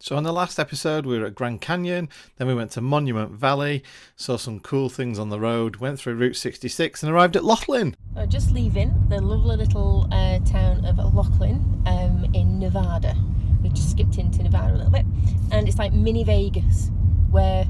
So on the last episode, we were at Grand Canyon, then we went to Monument Valley, saw some cool things on the road, went through Route 66 and arrived at Laughlin. Just leaving the lovely little town of Laughlin in Nevada. We just skipped into Nevada a little bit, and it's like mini Vegas, where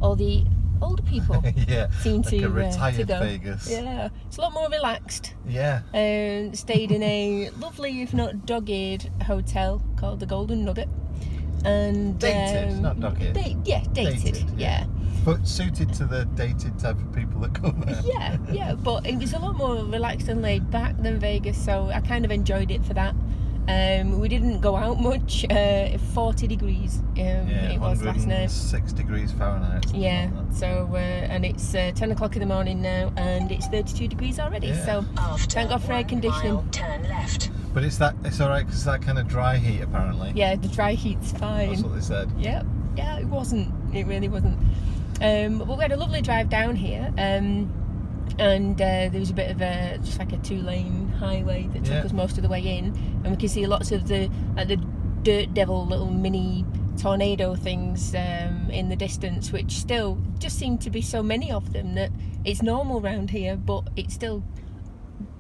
all the older people seem like a retired to go. Vegas. Yeah, it's a lot more relaxed. Yeah. Stayed in a lovely, if not dogged, hotel called the Golden Nugget. And Dated, not dogged. Dated. Yeah. But suited to the dated type of people that come there. Yeah, but it was a lot more relaxed and laid back than Vegas, so I kind of enjoyed it for that. We didn't go out much. 40 degrees it was last night. 6 degrees Fahrenheit. Yeah, like that. So and it's 10 o'clock in the morning now, and it's 32 degrees already. Yeah. So thank God for air conditioning. Turn left. But it's alright because it's that kind of dry heat apparently. Yeah, the dry heat's fine. That's what they said. Yeah, it wasn't. It really wasn't. But we had a lovely drive down here, and there was a bit of just like a 2-lane highway that took us most of the way in, and we can see lots of the dirt devil little mini tornado things in the distance, which still just seem to be so many of them that it's normal round here, but it's still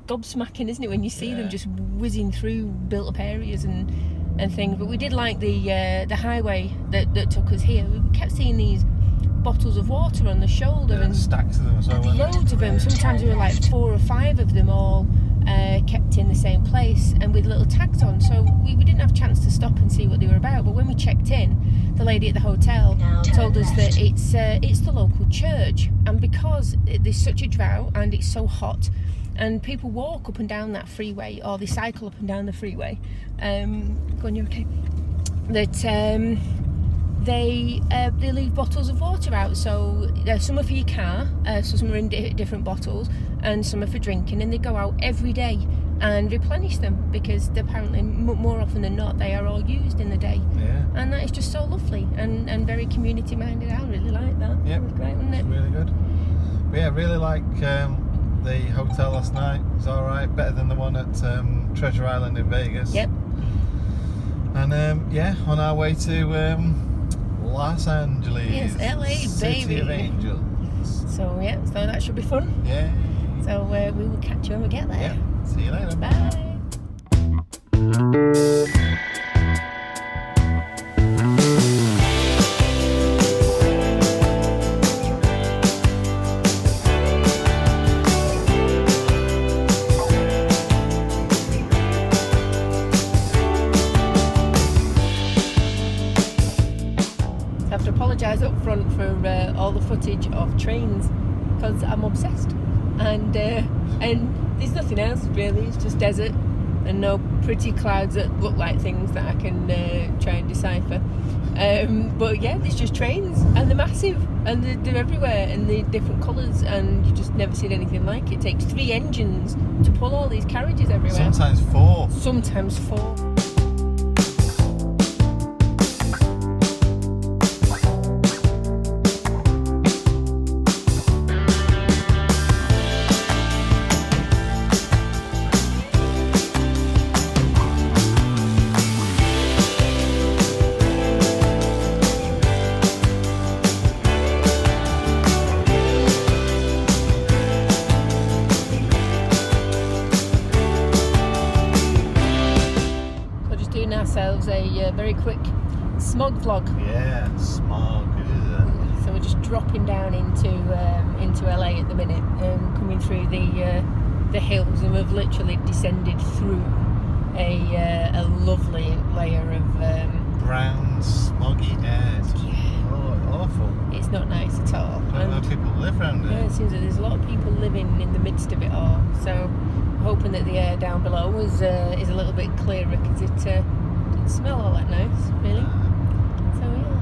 gobsmacking, isn't it, when you see them just whizzing through built up areas and things. But we did like the highway that took us here. We kept seeing these bottles of water on the shoulder, and stacks of them as well. Loads of them. Sometimes there were like 4 or 5 of them all kept in the same place and with little tags on, so we didn't have a chance to stop and see what they were about. But when we checked in, the lady at the hotel told us that it's the local church, and because there's such a drought and it's so hot and people walk up and down that freeway, or they cycle up and down the freeway, go on, you're okay, that they leave bottles of water out. So some are for your car, so some are in different bottles, and some are for drinking, and they go out every day and replenish them, because apparently more often than not they are all used in the day. And that is just so lovely and very community minded. I really like that. It was great, wasn't it? It's really good. But yeah, really like the hotel last night. It was alright, better than the one at Treasure Island in Vegas. Yep. And on our way to Los Angeles. Yes, LA, City baby. of Angels. So that should be fun. Yeah. So we will catch you when we get there. Yeah. See you later. Bye. Apologise up front for all the footage of trains, because I'm obsessed, and there's nothing else really. It's just desert and no pretty clouds that look like things that I can try and decipher. But yeah, there's just trains, and they're massive, and they're everywhere, and they're different colours, and you just never seen anything like it. It takes 3 engines to pull all these carriages everywhere. Sometimes 4. Sometimes 4. Ourselves a very quick smog vlog. Yeah, smog. So we're just dropping down into LA at the minute, coming through the hills, and we've literally descended through a lovely layer of brown, smoggy air. Awful. It's not nice at all. I don't know if people live around it. Yeah, it seems that there's a lot of people living in the midst of it all. So hoping that the air down below is a little bit clearer, because it didn't smell all that nice, really. So yeah.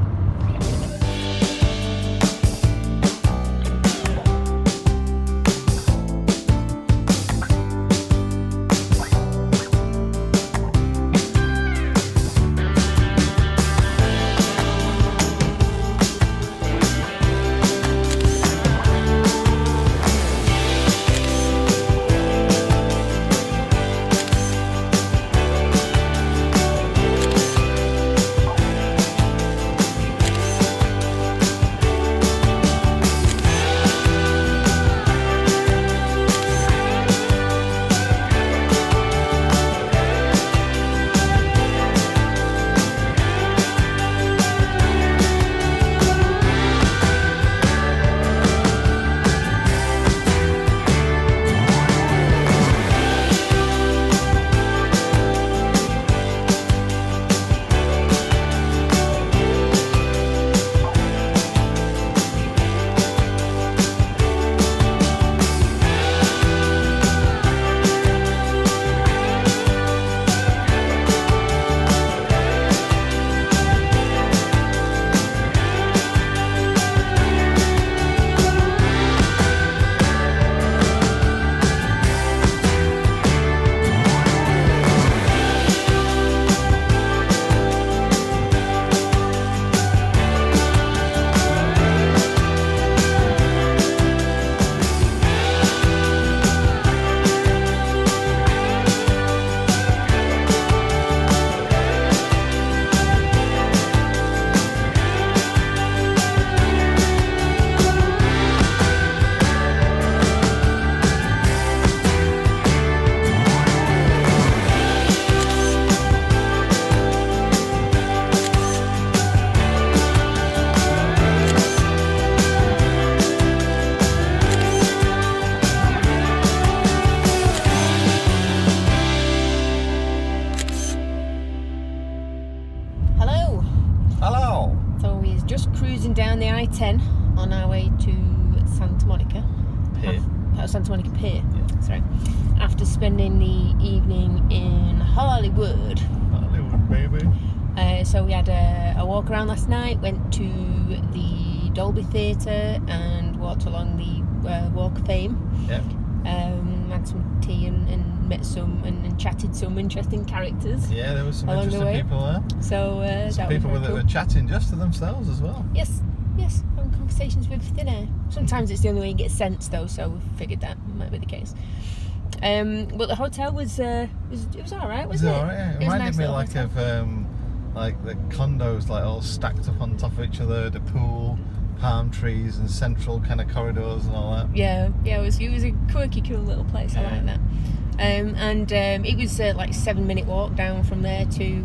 just cruising down the I-10 on our way to Santa Monica Pier. Santa Monica Pier. Yeah. Sorry. After spending the evening in Hollywood. Hollywood, baby. So we had a walk around last night. Went to the Dolby Theatre and walked along the Walk of Fame. Yeah. Had some tea and met some and chatted some interesting characters. Yeah, there was some along interesting the way. people there. So Some that people was that very were chatting just to themselves as well. Yes, having conversations with thin air. Sometimes it's the only way you get sense though, so we figured that might be the case. But the hotel was it was alright, wasn't it? Alright, yeah. It was a reminded nice me little like hotel. of like the condos like all stacked up on top of each other, the pool, palm trees and central kind of corridors and all that. Yeah, it was a quirky, cool little place. I Yeah. like that. It was like a 7-minute walk down from there to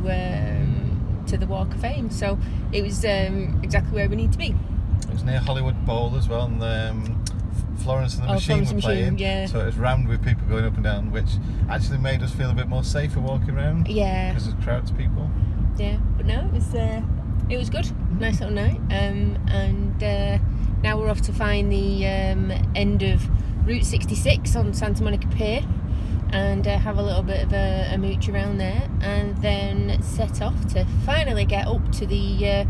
the Walk of Fame, so it was exactly where we need to be. It was near Hollywood Bowl as well, and Florence and the Machine Florence were and the playing. Machine, yeah. So it was rammed with people going up and down, which actually made us feel a bit more safer walking around. Yeah, Because there's crowds of people. yeah, but no, it was good. Nice little night. Now we're off to find the end of Route 66 on Santa Monica Pier and have a little bit of a mooch around there, and then set off to finally get up to the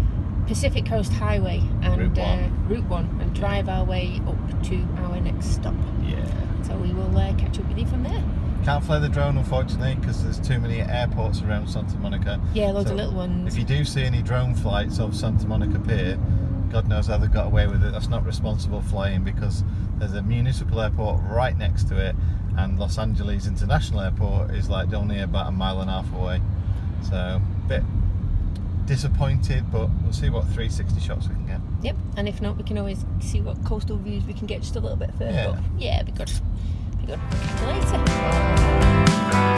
Pacific Coast Highway and Route 1 and drive our way up to our next stop. Yeah. So we will catch up with you from there. Can't fly the drone, unfortunately, because there's too many airports around Santa Monica. Yeah, loads So of little ones. If you do see any drone flights of Santa Monica Pier, God knows how they got away with it. That's not responsible flying, because there's a municipal airport right next to it, and Los Angeles International Airport is like only about a mile and a half away. So a bit disappointed, but we'll see what 360 shots we can get. Yep, and if not, we can always see what coastal views we can get just a little bit further Yeah. up. Yeah, it'd be good. Catch you later.